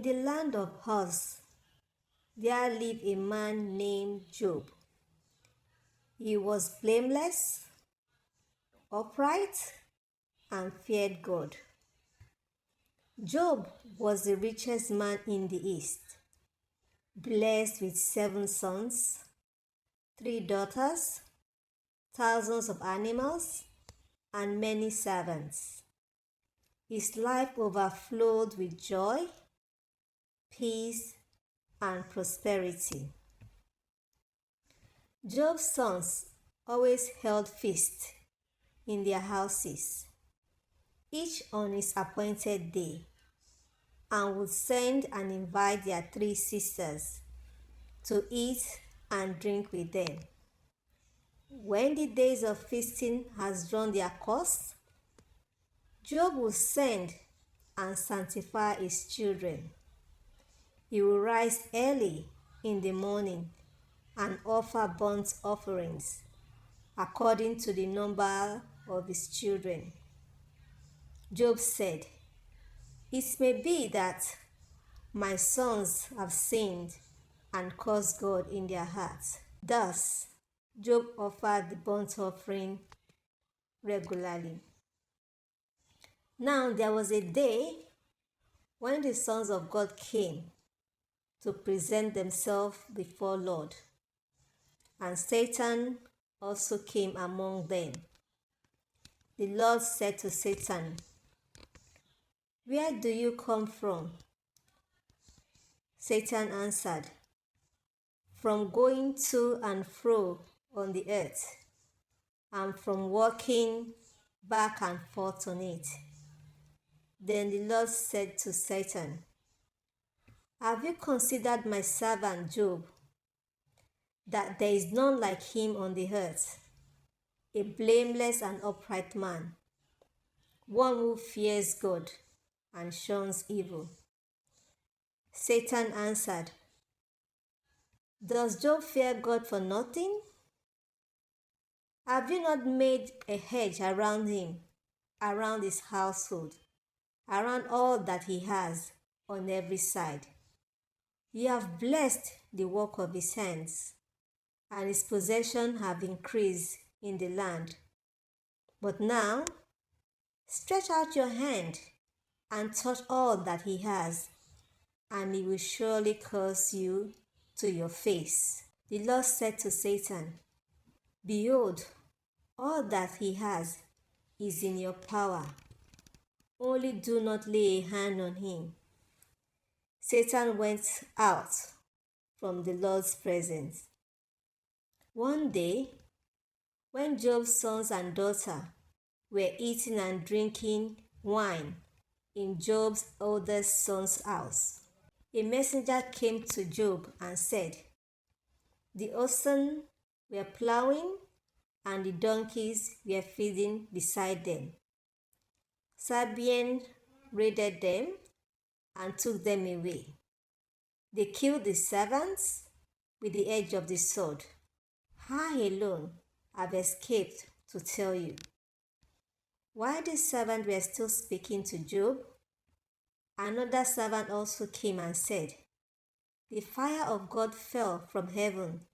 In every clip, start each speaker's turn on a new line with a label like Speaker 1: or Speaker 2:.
Speaker 1: In the land of Uz, there lived a man named Job. He was blameless, upright, and feared God. Job was the richest man in the East, blessed with 7 sons, 3 daughters, thousands of animals, and many servants. His life overflowed with joy, peace, and prosperity. Job's sons always held feasts in their houses, each on its appointed day, and would send and invite their 3 sisters to eat and drink with them. When the days of feasting has run their course, Job will send and sanctify his children. He will rise early in the morning and offer burnt offerings according to the number of his children. Job said, "It may be that my sons have sinned and caused God in their hearts." Thus, Job offered the burnt offering regularly. Now there was a day when the sons of God came to present themselves before Lord, and Satan also came among them. The Lord said to Satan, "Where do you come from?" Satan answered, "From going to and fro on the earth, and from walking back and forth on it." Then the Lord said to Satan, "Have you considered my servant Job, that there is none like him on the earth, a blameless and upright man, one who fears God and shuns evil?" Satan answered, "Does Job fear God for nothing? Have you not made a hedge around him, around his household, around all that he has, on every side? You have blessed the work of his hands, and his possessions have increased in the land. But now, stretch out your hand and touch all that he has, and he will surely curse you to your face." The Lord said to Satan, "Behold, all that he has is in your power. Only do not lay a hand on him." Satan went out from the Lord's presence. One day, when Job's sons and daughter were eating and drinking wine in Job's oldest son's house, a messenger came to Job and said, "The oxen were plowing and the donkeys were feeding beside them. Sabeans raided them and took them away. They killed the servants with the edge of the sword. I alone have escaped to tell you." While the servants were still speaking to Job, another servant also came and said, "The fire of God fell from heaven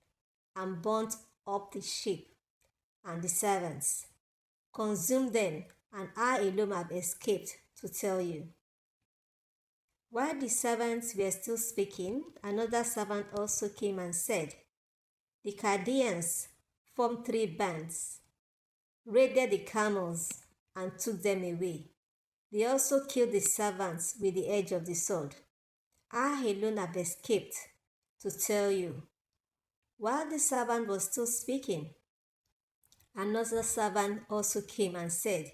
Speaker 1: and burnt up the sheep and the servants, consumed them, and I alone have escaped to tell you." While the servants were still speaking, another servant also came and said, "The Chaldeans formed 3 bands, raided the camels, and took them away. They also killed the servants with the edge of the sword. I alone have escaped to tell you." While the servant was still speaking, another servant also came and said,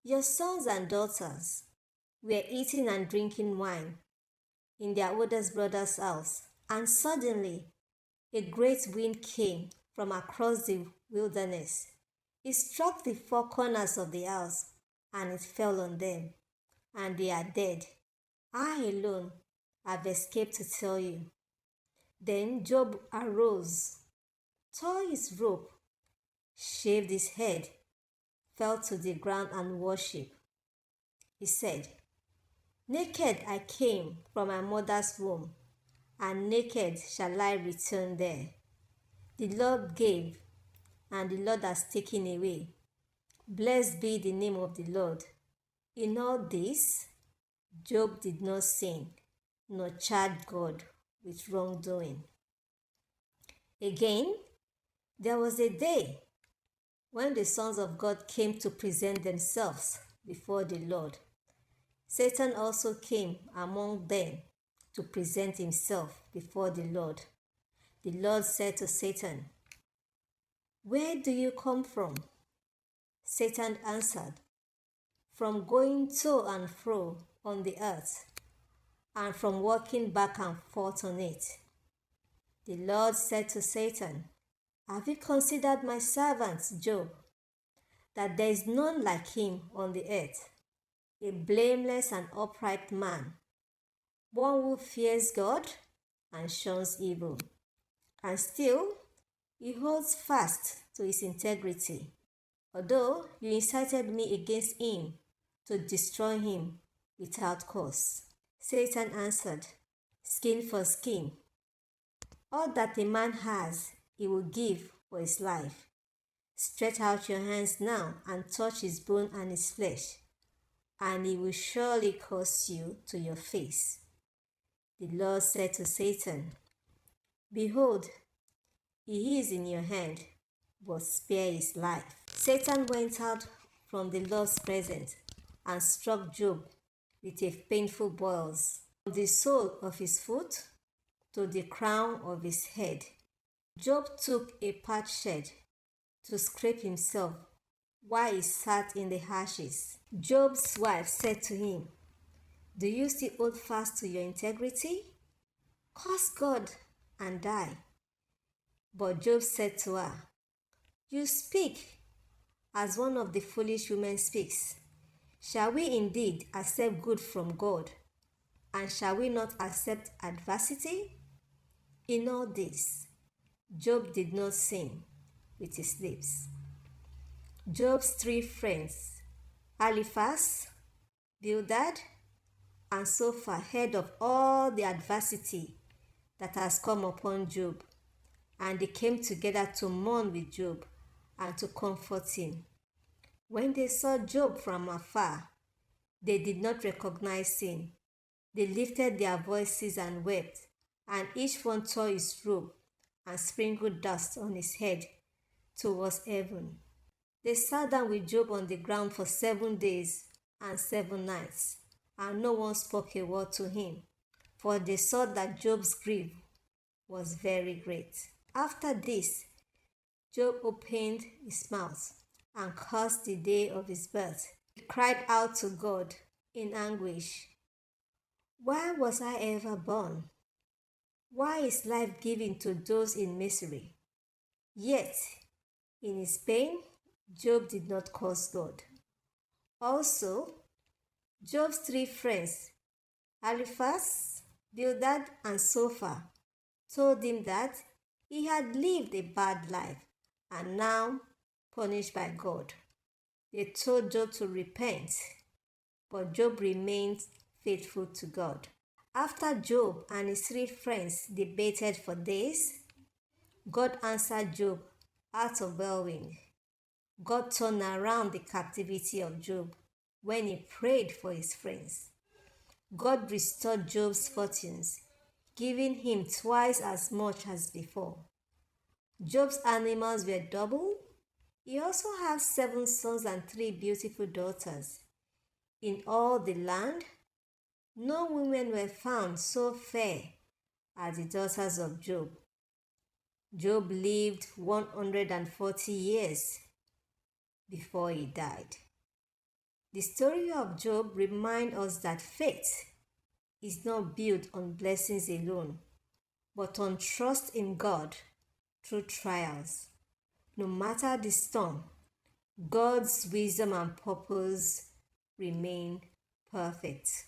Speaker 1: "Your sons and daughters were eating and drinking wine in their oldest brother's house, and suddenly a great wind came from across the wilderness. It struck the 4 corners of the house, and it fell on them, and they are dead. I alone have escaped to tell you." Then Job arose, tore his robe, shaved his head, fell to the ground and worshipped. He said, Naked I came from my mother's womb, and naked shall I return there. The Lord gave, and the Lord has taken away. Blessed be the name of the Lord. In all this, Job did not sin, nor charge God with wrongdoing. Again, there was a day when the sons of God came to present themselves before the Lord. Satan also came among them to present himself before the Lord. The Lord said to Satan, "Where do you come from?" Satan answered, "From going to and fro on the earth, and from walking back and forth on it." The Lord said to Satan, "Have you considered my servant Job, that there is none like him on the earth, a blameless and upright man, one who fears God and shuns evil? And still he holds fast to his integrity, although you incited me against him to destroy him without cause." Satan answered, "Skin for skin. All that a man has, he will give for his life. Stretch out your hands now and touch his bone and his flesh, and he will surely curse you to your face." The Lord said to Satan, "Behold, he is in your hand, but spare his life." Satan went out from the Lord's presence and struck Job with a painful boils, from the sole of his foot to the crown of his head. Job took a potsherd to scrape himself while he sat in the ashes. Job's wife said to him, "Do you still hold fast to your integrity? Curse God and die." But Job said to her, "You speak as one of the foolish women speaks. Shall we indeed accept good from God, and shall we not accept adversity?" In all this, Job did not sin with his lips. Job's three friends, Eliphaz, Bildad, and Zophar, heard of all the adversity that has come upon Job, and they came together to mourn with Job and to comfort him. When they saw Job from afar, they did not recognize him. They lifted their voices and wept, and each one tore his robe and sprinkled dust on his head towards heaven. They sat down with Job on the ground for 7 days and 7 nights, and no one spoke a word to him, for they saw that Job's grief was very great. After this, Job opened his mouth and cursed the day of his birth. He cried out to God in anguish, "Why was I ever born? Why is life given to those in misery?" Yet, in his pain, Job did not curse God. Also, Job's three friends, Eliphaz, Bildad, and Zophar, told him that he had lived a bad life and now punished by God. They told Job to repent, but Job remained faithful to God. After Job and his three friends debated for days, God answered Job out of whirlwind. God turned around the captivity of Job when he prayed for his friends. God restored Job's fortunes, giving him twice as much as before. Job's animals were doubled. He also had 7 sons and 3 beautiful daughters. In all the land, no women were found so fair as the daughters of Job. Job lived 140 years before he died. The story of Job reminds us that faith is not built on blessings alone, but on trust in God through trials. No matter the storm, God's wisdom and purpose remain perfect.